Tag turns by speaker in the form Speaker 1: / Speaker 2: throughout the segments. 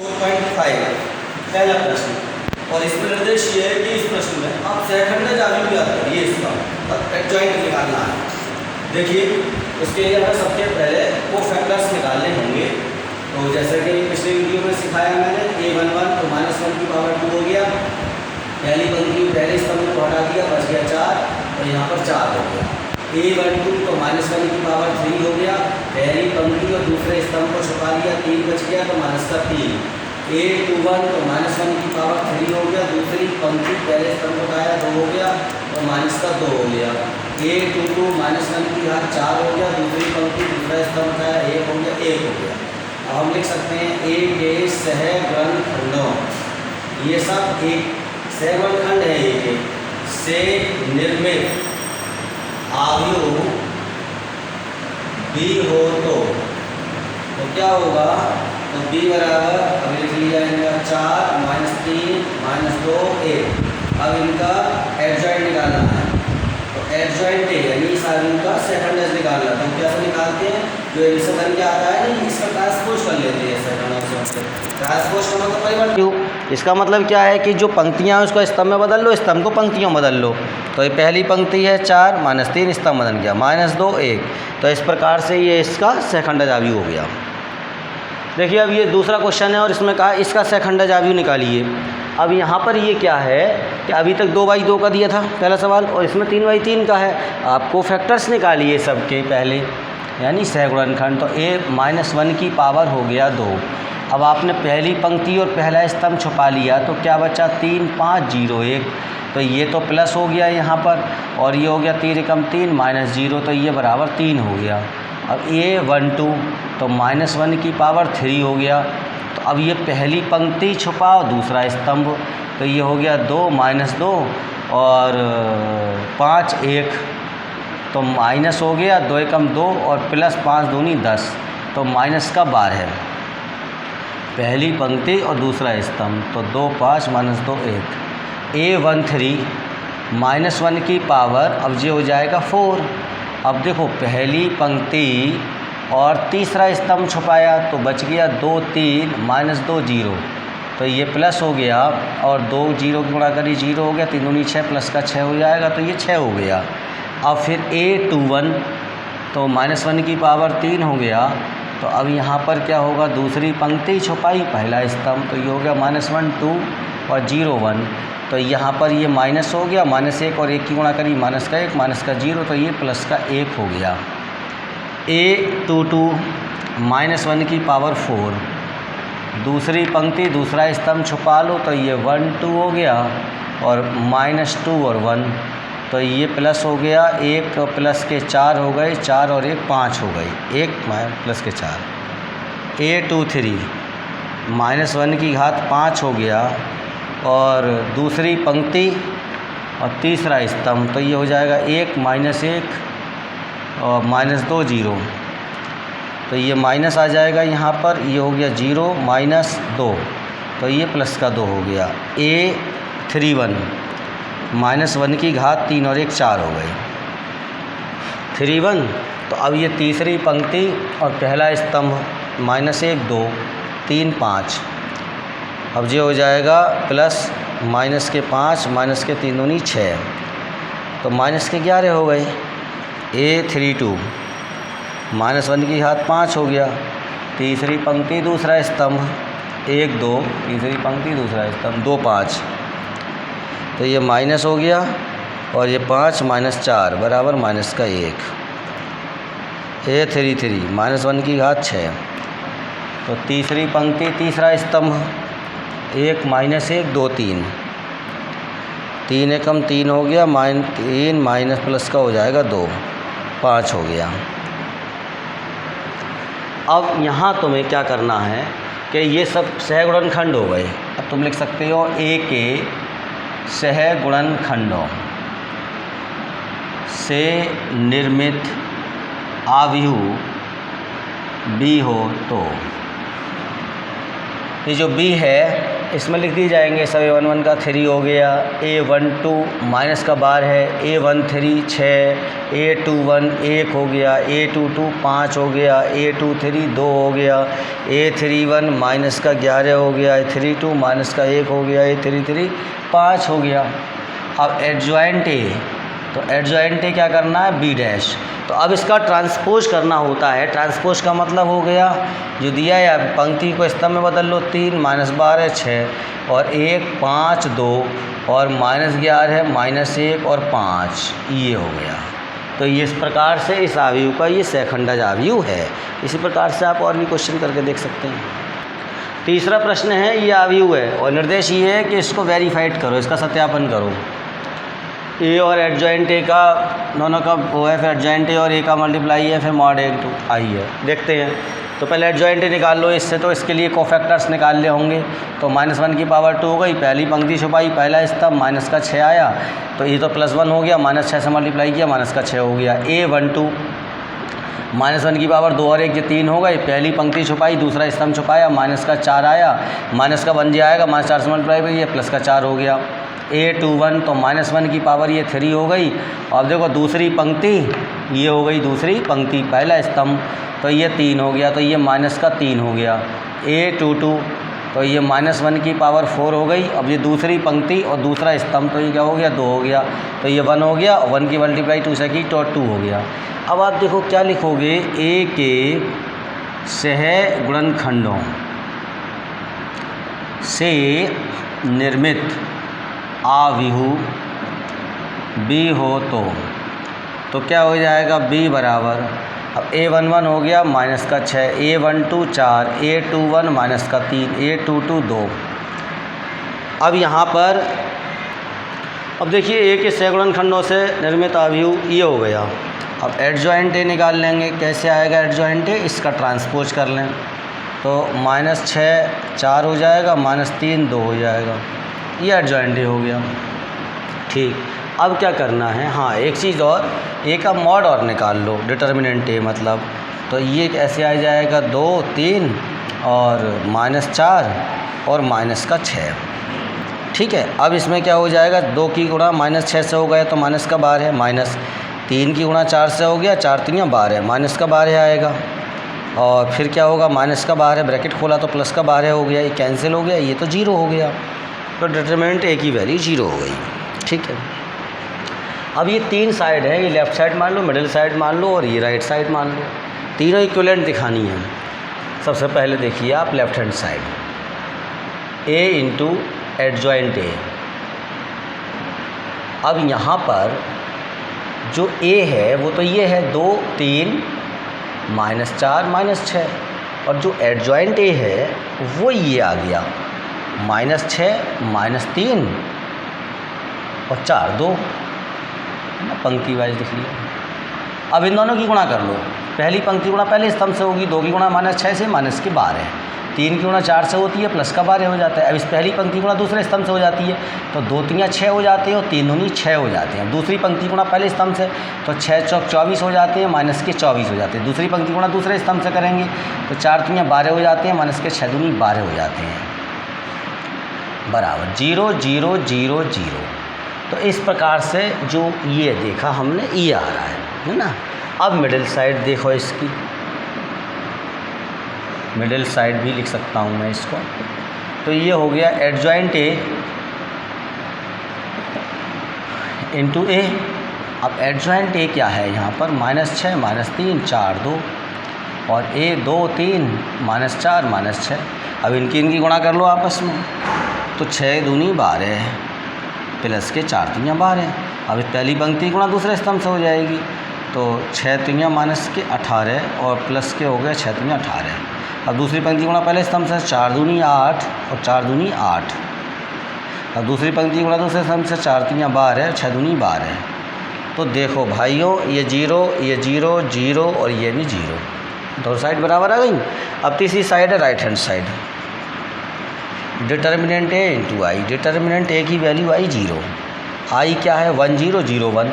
Speaker 1: 4.5 पहला प्रश्न। और इसमें निर्देश ये है कि इस प्रश्न में आप सहखंड जावी भी आता है, ये इसका एडजॉइंट निकालना है। देखिए उसके लिए हमें सबसे पहले वो फैक्टर्स निकालने होंगे। तो जैसे कि पिछले वीडियो में सिखाया मैंने, a11 तो -1 की पावर 2 हो गया, पहली पंक्ति पहले स्तंभ को हटा दिया, बच गया 4 और यहाँ पर 4 हो गया। a12 तो -1 की पावर 3 हो गया, पहली पंक्ति और दूसरे स्तंभ को छुपा लिया, 3 बच गया तो -3। a21 तो -1 की पावर 3 हो गया, दूसरी पंक्ति पहले स्तंभ को हटाया 2 हो गया तो -2 हो गया। a22 -1 की घात 4 हो गया, दूसरी पंक्ति दूसरा स्तंभ हटाया 1 हो गया, 1 हो गया। अब हम लिख सकते हैं a के सहगुणनखंडों, ये सब एक सहगुणनखंड है, एक से निर्मित आव्यूह b हो तो क्या होगा, तो b बराबर अभी लिख लिया इनका 4 -3 -2 1। अब इनका एडजॉइंट निकालना है, तो एडजॉइंट यानी इस आव्यूह का सेकंड निकालना। तो कैसे निकालते हैं, जो इनसे बन के आता है ना, इसका ट्रांसपोज कर लेते हैं। ट्रांसपोज का मतलब परिवर्तन। इसका मतलब क्या है कि जो पंक्तियां हैं उसको स्तंभ में बदल लो, स्तंभ को पंक्तियों में बदल लो। तो ये पहली पंक्ति है 4 -3 स्तंभ बदल गया, -2 1। तो इस प्रकार से ये इसका सहखंड आव्यूह हो गया। देखिए अब ये दूसरा क्वेश्चन है और इसमें कहा इसका सहखंड आव्यूह निकालिए। अब यहाँ पर ये क्या है कि अभी तक 2/2 का दिया था पहला सवाल, और इसमें 3/3 का है। आपको फैक्टर्स निकालिए सबके पहले, यानी सहगुणनखंड। तो a-1 की पावर हो गया 2। अब आपने पहली पंक्ति और पहला स्तंभ छुपा लिया तो क्या बचा, 3 5 0 1। तो ये तो प्लस हो गया यहाँ पर, और ये हो गया 3 × 3 -0, तो ये बराबर 3 हो गया। अब a12 तो -1 की पावर 3 हो गया। तो अब ये पहली पंक्ति छुपाओ, दूसरा स्तंभ, तो ये हो गया 2 -2 और 5 1, तो माइनस हो गया 2 × 2 और प्लस 5 दूनी 10, तो -12 है पहली पंक्ति और दूसरा स्तंभ। तो 2 5 -2 1। a13 -1 की पावर, अब ये हो जाएगा 4। अब देखो पहली पंक्ति और तीसरा स्तंभ छुपाया तो बच गया 2 3 -2 0, तो ये प्लस हो गया, और 2 0 गुणा करी 0 हो गया, 3 दूनी 6 प्लस का 6 हो जाएगा, तो ये 6 हो गया। अब फिर a21 तो -1 की पावर 3 हो गया। तो अब यहाँ पर क्या होगा, दूसरी पंक्ति छुपाई पहला स्तंभ, तो ये हो गया -1 2 और 0 1। तो यहाँ पर ये माइनस हो गया, -1 और 1 की गुणा करी -1 -0, तो ये प्लस का 1 हो गया। a22 -1 की पावर 4, दूसरी पंक्ति दूसरा स्तंभ छुपा लो, तो ये 1 2 हो गया, और -2 और 1, तो ये प्लस हो गया, 1 प्लस के 4 हो गए, 4 और 1 5 हो गई, 1 प्लस के 4। a23 -1 की घात 5 हो गया, और दूसरी पंक्ति और तीसरा स्तंभ, तो ये हो जाएगा 1 -1 और -2 0, तो ये माइनस आ जाएगा यहाँ पर, ये हो गया 0 -2, तो ये प्लस का 2 हो गया। a31 -1 की घात 3 और 1 4 हो गई, 31। तो अब ये तीसरी पंक्ति और पहला स्तंभ -1 2 3 5, अब ये हो जाएगा प्लस माइनस के 5 माइनस के 3 दूनी 6, तो -11 हो गए। a32 -1 की घात 5 हो गया, तीसरी पंक्ति दूसरा स्तंभ 1 2, तीसरी पंक्ति दूसरा स्तंभ 2 5, तो ये माइनस हो गया, और ये 5 -4 बराबर -1। a33 -1 की घात 6, तो तीसरी पंक्ति तीसरा स्तंभ 1 -1 2 3, 3 × 3 हो गया, -3 माइनस प्लस का हो जाएगा 2 5 हो गया। अब यहाँ तुम्हें क्या करना है कि ये सब सहगुणनखंड हो गए। अब तुम लिख सकते हो a के सहगुणनखंडों से निर्मित आव्यूह b हो तो, ये जो b है इसमें लिख दी जाएंगे सब। A11 का 3 हो गया, A12 माइनस का बार है, A13 6, A21 1 हो गया, A22 5 हो गया, A23 2 हो गया, A31 माइनस का 11 हो गया, A32 माइनस का 1 हो गया, A33 5 हो गया। अब एडजॉइंट ए, तो एडजॉइंट ए क्या करना है, बी डैश। तो अब इसका ट्रांसपोज करना होता है। ट्रांसपोज का मतलब हो गया जो दिया है, पंक्ति को स्तंभ में बदल लो, 3 -12 6 और 1 5 2 और -11 -1 और 5, ये हो गया। तो ये इस प्रकार से इस आव्यूह का ये सेकंडज आव्यूह है। इसी प्रकार से आप और भी क्वेश्चन करके देख सकते हैं। तीसरा प्रश्न है, ये आव्यूह है और निर्देश ये है कि इसको वेरीफाइड करो, इसका सत्यापन करो। ए और एडजॉइंट ए का दोनों का वो है, फिर एडजॉइंट ए और ए का मल्टीप्लाई है, फिर मॉड इनटू आई है। देखते हैं। तो पहले एडजॉइंट ए निकाल लो इससे, तो इसके लिए कोफैक्टर्स निकालने होंगे। तो -1 की पावर 2 हो गई, पहली पंक्ति छुपाई, पहला स्तंभ माइनस का 6 आया, तो ये तो +1 हो गया, -6 से मल्टीप्लाई किया, -6 हो गया। A12 -1 की पावर 2 और 1 ये 3 हो गई, पहली पंक्ति छुपाई, दूसरा स्तंभ छुपाया, -4 आया, माइनस का 1 आएगा, -4 से मल्टीप्लाई किया, +4 हो गया। A21 तो -1 की पावर ये 3 हो गई। अब देखो दूसरी पंक्ति, ये हो गई दूसरी पंक्ति, पहला स्तंभ, तो ये 3 हो गया, तो ये -3 हो गया। A22 तो ये -1 की पावर 4 हो गई। अब ये दूसरी पंक्ति और दूसरा स्तंभ, तो ये क्या हो गया, 2 हो गया, तो ये 1 हो गया, 1 की मल्टीप्लाई 2 से की तो 2 हो गया। अब आप देखो क्या लिखोगे, ए के सह गुणनखंडों से निर्मित आव्यूह बी हो तो क्या हो जाएगा, बी बराबर, अब A11 हो गया -6, A12 4, A21 -3, A22 2। अब यहाँ पर अब देखिए ए के सह गुणनखंडों से निर्मित आव्यूह ये हो गया। अब एडजॉइंट ए निकाल लेंगे, कैसे आएगा एडजॉइंट ए, इसका ट्रांसपोज कर लें, तो -6 4 हो जाएगा, -3 2 हो जाएगा, ये एडजॉइंट ए हो गया। ठीक, अब क्या करना है, हाँ एक चीज़ और, ए का मॉड और निकाल लो, डिटर्मिनेंट ए मतलब, तो ये कैसे आ जाएगा, 2 3 और -4 और -6। ठीक है, अब इसमें क्या हो जाएगा, 2 की गुणा -6 से हो गया तो माइनस का 12 है, -3 की गुणा 4 से हो गया, 4 3 12 माइनस का 12 आएगा, और फिर क्या होगा, -12 ब्रैकेट खोला तो +12 हो गया, ये कैंसिल हो गया, ये तो 0 हो गया, तो डिटरमिनेंट ए की वैल्यू 0 हो गई। ठीक है, अब ये 3 साइड है, ये लेफ़्ट साइड मान लो, मिडिल साइड मान लो और ये राइट साइड मान लो, तीनों इक्विवेलेंट दिखानी है। सबसे पहले देखिए आप left hand side, A into adjoint A. अब यहाँ पर जो ए है वो तो ये है 2 3 -4 -6, और जो एडजॉइंट ए है वो ये आ गया -6 -3 और 4 2, पंक्ति वाइज लिख लिया। अब इन दोनों की गुणा कर लो, पहली पंक्ति गुणा पहले स्तंभ से होगी, 2 की गुणा -6 से -12, 3 की गुणा 4 से होती है, +12 हो जाता है। अब इस पहली पंक्ति गुणा दूसरे स्तंभ से हो जाती है, तो 2 3 6 हो जाते हैं और 3 दूनी 6 हो जाते हैं। दूसरी पंक्ति गुणा पहले स्तंभ से, तो 6 चौक 24 हो जाते हैं, -24 हो जाते हैं। दूसरी पंक्ति गुणा दूसरे स्तंभ से करेंगे तो 4 3 12 हो जाते हैं, -6 दूनी 12 हो जाते हैं, बराबर 0 0 0 0। तो इस प्रकार से जो ये देखा हमने, ये आ रहा है ना। अब मिडिल साइड देखो, इसकी मिडिल साइड भी लिख सकता हूँ मैं इसको, तो ये हो गया एडजॉइंट ए इंटू ए। अब एडजॉइंट ए क्या है यहाँ पर, -6 -3 4 2 और ए 2 3 -4 -6। अब इनकी गुणा कर लो आपस में, तो 6 दूनी 12 प्लस के 4 3 12। अब पहली पंक्ति गुणा दूसरे स्तंभ से हो जाएगी, तो 6 3 -18 और प्लस के हो गए 6 3 18। अब दूसरी पंक्ति गुणा पहले स्तंभ से, 4 दूनी 8 और 4 दूनी 8। अब दूसरी पंक्ति गुणा दूसरे स्तंभ से, 4 3 12 6 दूनी 12। तो देखो भाइयों, ये 0 ये 0 0 और ये भी 0, दो साइड बराबर आ गई। अब तीसरी साइड है राइट हैंड साइड, डिटर्मिनेंट ए इंटू आई। डिटर्मिनेंट ए की वैल्यू आई 0, आई क्या है 1 0 0 1।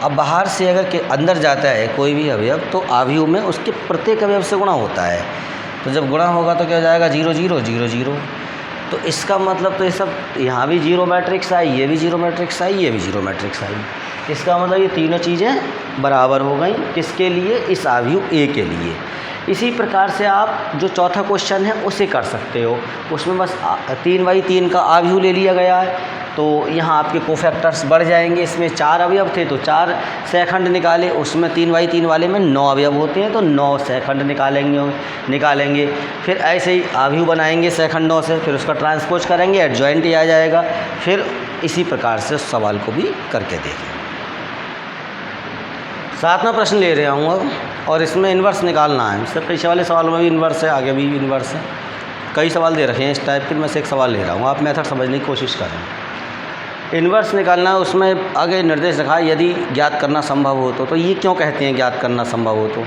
Speaker 1: अब बाहर से अगर के अंदर जाता है कोई भी अवयव, तो आव्यूह में उसके प्रत्येक अवयव से गुणा होता है, तो जब गुणा होगा तो क्या हो जाएगा 0 0 0 0। तो इसका मतलब तो ये सब यहाँ भी जीरो मैट्रिक्स आई, ये भी जीरो मैट्रिक्स आई, ये भी जीरो मैट्रिक्स आई। इसका मतलब ये तीनों चीज़ें बराबर हो गई। किसके लिए? इस आव्यूह ए के लिए। इसी प्रकार से आप जो चौथा क्वेश्चन है उसे कर सकते हो। उसमें बस 3/3 का आव्यूह ले लिया गया है, तो यहाँ आपके कोफैक्टर्स बढ़ जाएंगे। इसमें 4 अवयव थे तो 4 सेखंड निकाले, उसमें 3/3 वाले में 9 अवयव होते हैं तो 9 सेखंड निकालेंगे। फिर ऐसे ही आव्यूह बनाएंगे सेखंडों से, फिर उसका ट्रांसपोज करेंगे, एडजॉइंट ही आ जाएगा। फिर इसी प्रकार से उस सवाल को भी करके देखें। 7वां प्रश्न ले रहा हूँ और इसमें इन्वर्स निकालना है। इससे पिछले वाले सवालों में भी इन्वर्स है, आगे भी इन्वर्स है। कई सवाल दे रखे हैं इस टाइप के, मैं से एक सवाल ले रहा हूँ, आप मेथड समझने की कोशिश करें। इन्वर्स निकालना है, उसमें आगे निर्देश रखा है यदि ज्ञात करना संभव हो तो ये क्यों कहते हैं ज्ञात करना संभव हो तो?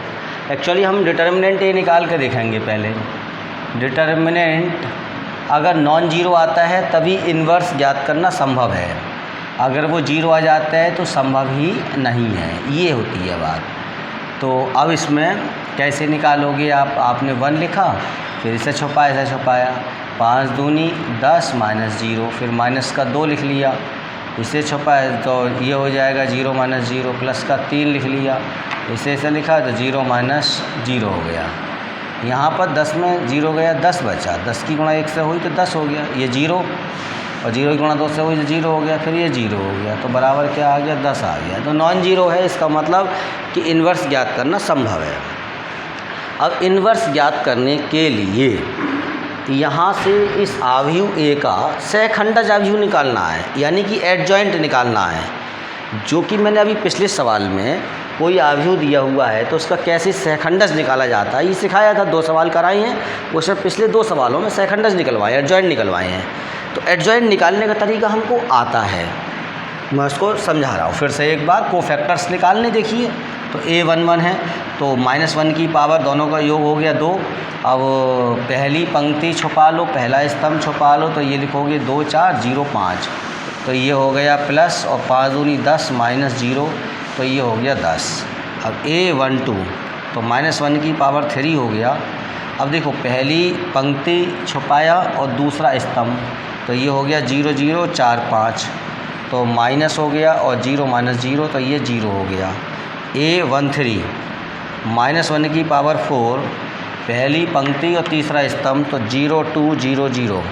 Speaker 1: एक्चुअली हम डिटर्मिनेंट ये निकाल के देखेंगे पहले। डिटर्मिनेंट अगर नॉन जीरो आता है तभी इन्वर्स ज्ञात करना संभव है, अगर वो जीरो आ जाता है तो संभव ही नहीं है, ये होती है बात। तो अब इसमें कैसे निकालोगे आप? आपने 1 लिखा, फिर इसे छुपाया, ऐसा छुपाया, 5 दूनी 10 माइनस 0, फिर माइनस का 2 लिख लिया, इसे छुपाया तो ये हो जाएगा 0 माइनस 0, प्लस का 3 लिख लिया, इसे ऐसे लिखा तो 0 माइनस 0 हो गया। यहाँ पर 10 में 0 गया, 10 बचा, 10 की गुणा 1 से हुई तो 10 हो गया, ये 0, और 0 की गुणा 2 से हुई तो 0 हो गया, फिर ये 0 हो गया, तो बराबर क्या आ गया? 10 आ गया। तो नॉन जीरो है, इसका मतलब कि इन्वर्स ज्ञात करना संभव है। अब इन्वर्स ज्ञात करने के लिए यहाँ से इस आव्यूह ए का सहखंडज आव्यूह निकालना है, यानी कि एडजॉइंट निकालना है, जो कि मैंने अभी पिछले सवाल में कोई आव्यूह दिया हुआ है तो उसका कैसे सहखंडज निकाला जाता है ये सिखाया था। 2 सवाल कराए हैं, उसमें पिछले 2 सवालों में सहखंडज निकलवाए, एडजॉइंट निकलवाए हैं। तो एडजॉइंट निकालने का तरीका हमको आता है, मैं उसको समझा रहा हूँ फिर से एक बार। कोफैक्टर्स निकालने देखिए, तो a11 है तो -1 की पावर दोनों का योग हो गया 2। अब पहली पंक्ति छुपा लो, पहला स्तंभ छुपा लो, तो ये लिखोगे 2 4 0 5, तो ये हो गया प्लस, और 5 दूनी 10 माइनस 0, तो ये हो गया 10। अब a12 तो -1 की पावर 3 हो गया। अब देखो पहली पंक्ति छुपाया और दूसरा स्तंभ, तो ये हो गया 0 0 4 5, तो माइनस हो गया, और 0 माइनस 0 तो ये 0 हो गया। a13 -1 की पावर 4, पहली पंक्ति और तीसरा स्तंभ, तो 0 2 0 0,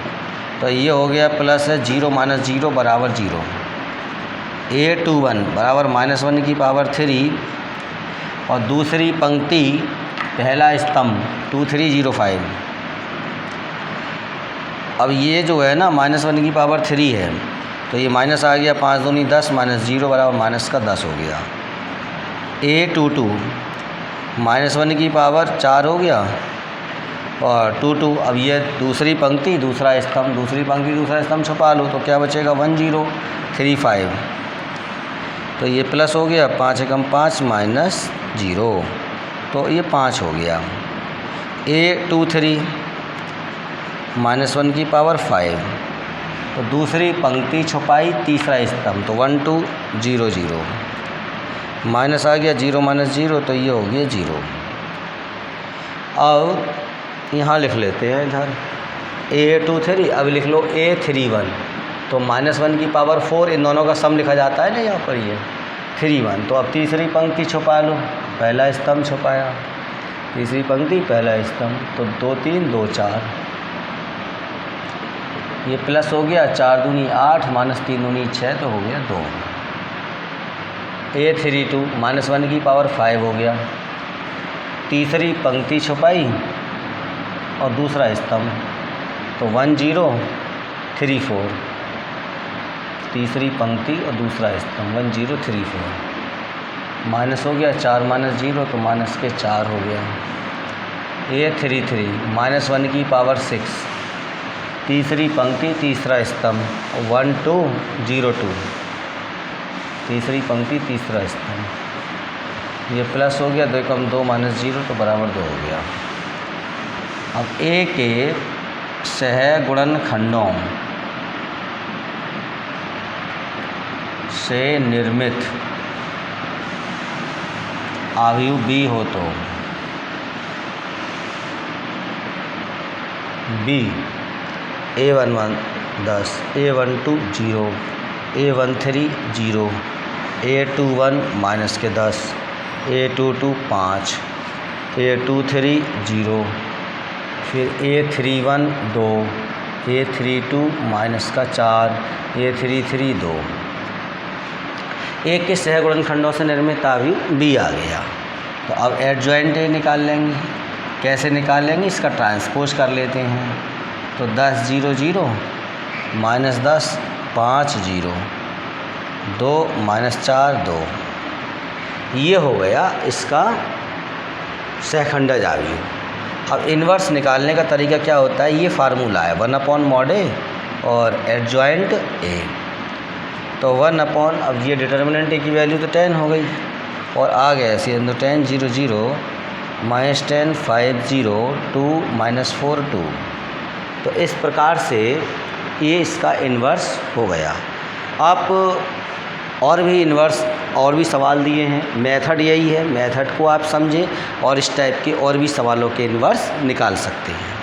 Speaker 1: तो ये हो गया प्लस है, 0 माइनस 0 बराबर 0। a21 बराबर -1 की पावर 3 और दूसरी पंक्ति पहला स्तंभ 2305। अब ये जो है ना -1 की पावर 3 है, तो ये माइनस आ गया, 5 दूनी 10 माइनस 0 बराबर माइनस का 10 हो गया। a22 -1 की पावर 4 हो गया, और 2 2, अब ये दूसरी पंक्ति दूसरा स्तंभ छुपा लो, तो क्या बचेगा 1 0 3 5, तो ये प्लस हो गया, 5 एकम 5 माइनस 0, तो ये 5 हो गया। a23 -1 की पावर 5, तो दूसरी पंक्ति छुपाई, तीसरा स्तंभ, तो 1 2 0 0, माइनस आ गया, 0 माइनस 0, तो ये हो गया 0। अब यहाँ लिख लेते हैं इधर a23, अब लिख लो a31, तो -1 की पावर 4, इन दोनों का सम लिखा जाता है ना यहाँ पर, ये 31, तो अब तीसरी पंक्ति छुपा लो, पहला स्तंभ छुपाया, तीसरी पंक्ति पहला स्तंभ, तो 2 3 2 4, ये प्लस हो गया, 4 दूनी 8 माइनस 3 दूनी 6, तो हो गया 2। a32 -1 की पावर 5 हो गया, तीसरी पंक्ति छुपाई और दूसरा स्तंभ, तो 1 0 3 4, तीसरी पंक्ति और दूसरा स्तंभ 1 0 3 4, माइनस हो गया, 4 माइनस 0, तो माइनस के 4 हो गया। a33 -1 की पावर 6, तीसरी पंक्ति तीसरा स्तंभ 1 2 0 2, तीसरी पंक्ति तीसरा स्तंभ, ये प्लस हो गया, 2 कम 2 माइनस 0, तो बराबर 2 हो गया। अब a के सहगुणनखंडों से निर्मित आव्यूह b हो तो b A11 10, A12 0, A13 0, A21 minus के 10, A22 5, A23 0, फिर A31 2, A32 माइनस का 4, A33 2। एक के सहगुणनखंडों से निर्मित अवयव बी आ गया। तो अब एडजॉइंट ए निकाल लेंगे। कैसे निकाल लेंगे? इसका ट्रांसपोज कर लेते हैं। तो 10 0 0 माइनस 10 5 0 2 माइनस 4 2। ये हो गया इसका सहखंडज अवयव। अब इन्वर्स निकालने का तरीका क्या होता है? ये फार्मूला है 1/mod A और एडजॉइंट ए। तो 1/, अब ये डिटर्मिनेंट ए की वैल्यू तो 10 हो गई और आ गया ऐसे 10 0 0 माइनस 10 5 0 2 माइनस 4 2। तो इस प्रकार से ये इसका इन्वर्स हो गया। आप और भी इन्वर्स और भी सवाल दिए हैं, मेथड यही है, मेथड को आप समझें और इस टाइप के और भी सवालों के इन्वर्स निकाल सकते हैं।